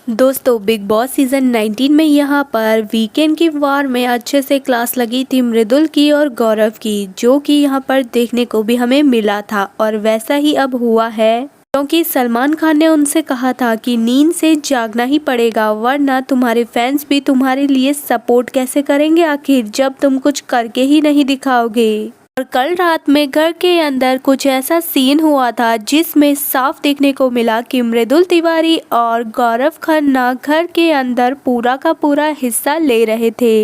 दोस्तों big boss season 19 में यहाँ पर वीकेंड की वार में अच्छे से क्लास लगी थी मृदुल की और गौरव की, जो कि यहाँ पर देखने को भी हमें मिला था और वैसा ही अब हुआ है, क्योंकि सलमान खान ने उनसे कहा था कि नींद से जागना ही पड़ेगा, वरना तुम्हारे फैंस भी तुम्हारे लिए सपोर्ट कैसे करेंगे आखिर जब तुम कुछ करके ही नहीं दिखाओगे। और कल रात में घर के अंदर कुछ ऐसा सीन हुआ था जिसमें साफ देखने को मिला कि मृदुल तिवारी और गौरव खन्ना घर के अंदर पूरा का पूरा हिस्सा ले रहे थे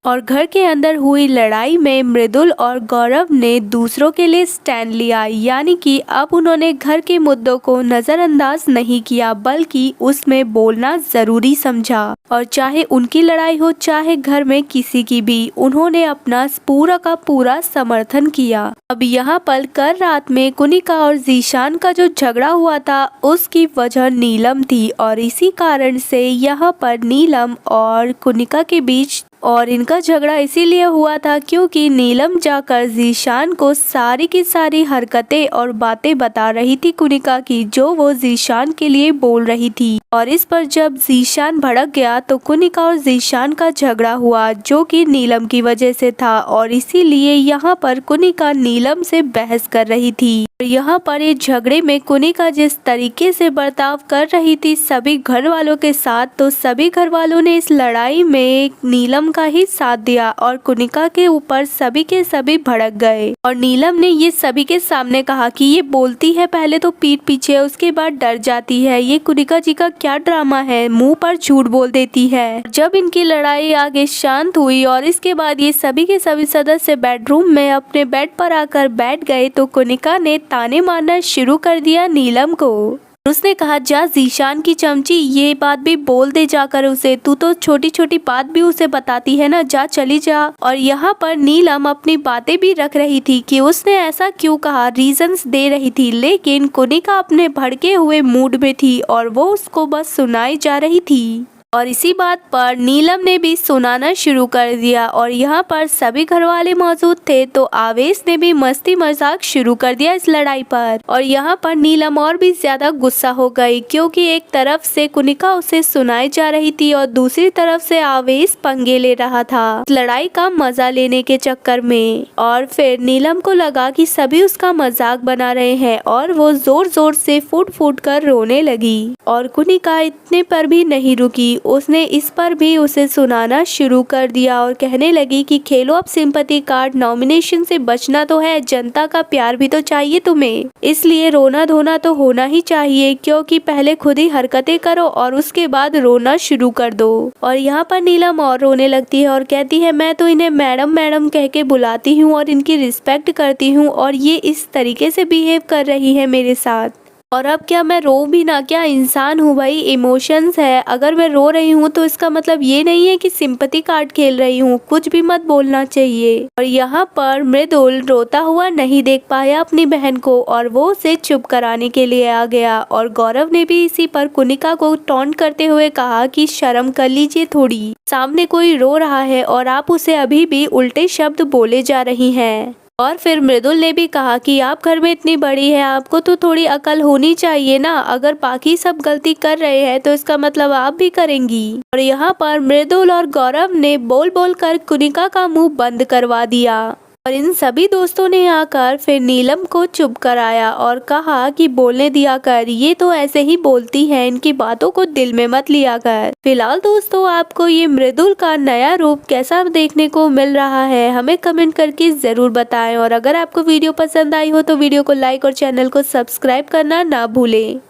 और घर के अंदर हुई लड़ाई में मृदुल और गौरव ने दूसरों के लिए स्टैंड लिया, यानी कि अब उन्होंने घर के मुद्दों को नज़रअंदाज नहीं किया बल्कि उसमें बोलना ज़रूरी समझा और चाहे उनकी लड़ाई हो चाहे घर में किसी की भी, उन्होंने अपना पूरा का पूरा समर्थन किया। अब यहाँ पर कल रात में कुनिका और जीशान का जो झगड़ा हुआ था उसकी वजह नीलम थी और इसी कारण से यहाँ पर नीलम और कुनिका के बीच और इनका झगड़ा इसीलिए हुआ था क्योंकि नीलम जाकर जीशान को सारी की सारी हरकतें और बातें बता रही थी कुनिका की, जो वो जीशान के लिए बोल रही थी। और इस पर जब जीशान भड़क गया तो कुनिका और जीशान का झगड़ा हुआ जो कि नीलम की वजह से था और इसीलिए यहाँ पर कुनिका नीलम से बहस कर रही थी। यहाँ पर इस झगड़े में कुनिका जिस तरीके से बर्ताव कर रही थी सभी घर वालों के साथ, तो सभी घर वालों ने इस लड़ाई में नीलम का ही साथ दिया और कुनिका के ऊपर सभी के सभी भड़क गए। और नीलम ने ये सभी के सामने कहा कि ये बोलती है पहले तो पीठ पीछे, उसके बाद डर जाती है, ये कुनिका जी का क्या ड्रामा है, मुंह पर झूठ बोल देती है। जब इनकी लड़ाई आगे शांत हुई और इसके बाद ये सभी के सभी सदस्य बेडरूम में अपने बेड पर आकर बैठ गए तो कुनिका ने ताने मारना शुरू कर दिया नीलम को। उसने कहा, जा जीशान की चमची, ये बात भी बोल दे जाकर उसे, तू तो छोटी छोटी बात भी उसे बताती है ना, जा चली जा। और यहाँ पर नीलम अपनी बातें भी रख रही थी कि उसने ऐसा क्यों कहा, रीजंस दे रही थी, लेकिन कुनिका अपने भड़के हुए मूड में थी और वो उसको बस सुनाई जा रही थी। और इसी बात पर नीलम ने भी सुनाना शुरू कर दिया और यहाँ पर सभी घर वाले मौजूद थे तो आवेश ने भी मस्ती मजाक शुरू कर दिया इस लड़ाई पर। और यहाँ पर नीलम और भी ज्यादा गुस्सा हो गई क्योंकि एक तरफ से कुनिका उसे सुनाई जा रही थी और दूसरी तरफ से आवेश पंगे ले रहा था लड़ाई का मजा लेने के चक्कर में। और फिर नीलम को लगा कि सभी उसका मजाक बना रहे हैं और वो जोर जोर से फूट फूट कर रोने लगी। और कुनिका इतने पर भी नहीं रुकी, उसने इस पर भी उसे सुनाना शुरू कर दिया और कहने लगी कि खेलो अब सिंपैथी कार्ड, नॉमिनेशन से बचना तो है, जनता का प्यार भी तो चाहिए तुम्हें, इसलिए रोना धोना तो होना ही चाहिए क्योंकि पहले खुद ही हरकतें करो और उसके बाद रोना शुरू कर दो। और यहाँ पर नीलम और रोने लगती है और कहती है, मैं तो इन्हें मैडम मैडम कह के बुलाती हूँ और इनकी रिस्पेक्ट करती हूँ और ये इस तरीके से बिहेव कर रही है मेरे साथ, और अब क्या मैं रो भी ना, क्या इंसान हूँ भाई, इमोशंस है, अगर मैं रो रही हूँ तो इसका मतलब ये नहीं है कि सिंपैथी कार्ड खेल रही हूँ, कुछ भी मत बोलना चाहिए। और यहाँ पर मृदुल रोता हुआ नहीं देख पाया अपनी बहन को और वो उसे चुप कराने के लिए आ गया। और गौरव ने भी इसी पर कुनिका को टॉन्ट करते हुए कहा कि शर्म कर लीजिए थोड़ी, सामने कोई रो रहा है और आप उसे अभी भी उल्टे शब्द बोले जा रही हैं। और फिर मृदुल ने भी कहा कि आप घर में इतनी बड़ी है, आपको तो थोड़ी अकल होनी चाहिए ना, अगर बाकी सब गलती कर रहे हैं तो इसका मतलब आप भी करेंगी। और यहाँ पर मृदुल और गौरव ने बोल बोल कर कुनिका का मुंह बंद करवा दिया और इन सभी दोस्तों ने आकर फिर नीलम को चुप कराया और कहा कि बोलने दिया कर, ये तो ऐसे ही बोलती है, इनकी बातों को दिल में मत लिया कर। फिलहाल दोस्तों आपको ये मृदुल का नया रूप कैसा देखने को मिल रहा है हमें कमेंट करके जरूर बताएं और अगर आपको वीडियो पसंद आई हो तो वीडियो को लाइक और चैनल को सब्सक्राइब करना ना भूलें।